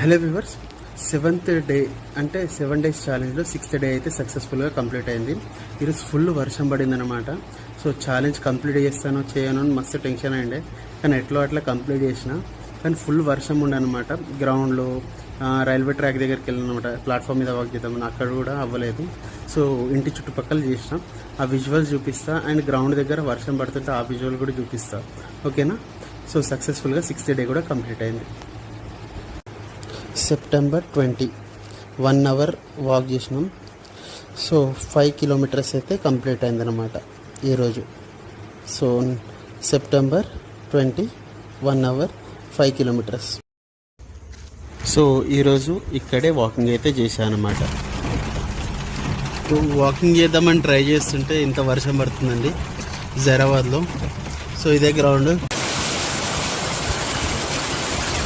Hello viewers, 7th day అంటే 7 days ఛాలెంజ్లో 6th day అయితే సక్సెస్ఫుల్గా కంప్లీట్ అయింది. ఈరోజు ఫుల్ వర్షం పడిందనమాట. సో ఛాలెంజ్ కంప్లీట్ చేస్తానో చేయను అని మస్తు టెన్షన్ అయ్యండే, కానీ ఎట్లా అట్లా కంప్లీట్ చేసిన. కానీ ఫుల్ వర్షం ఉండనమాట. గ్రౌండ్లో రైల్వే ట్రాక్ దగ్గరికి వెళ్ళినమాట, ప్లాట్ఫామ్ మీద వాక్ చేద్దామని, అక్కడ కూడా అవ్వలేదు. సో ఇంటి చుట్టుపక్కల చేసిన ఆ విజువల్స్ చూపిస్తా, అండ్ గ్రౌండ్ దగ్గర వర్షం పడుతుంటే ఆ విజువల్ కూడా చూపిస్తా, ఓకేనా? సో సక్సెస్ఫుల్గా 6th డే కూడా కంప్లీట్ అయింది. September 20, 1 hour వాక్ చేసినాం. సో 5 kilometers అయితే కంప్లీట్ అయిందనమాట ఈరోజు. So September 20, 1 hour 5 kilometers. So ఈరోజు ఇక్కడే వాకింగ్ అయితే చేశాను అనమాట. వాకింగ్ చేద్దామని ట్రై చేస్తుంటే ఇంత వర్షం పడుతుందండి జైరాబాద్లో. సో ఇదే గ్రౌండ్,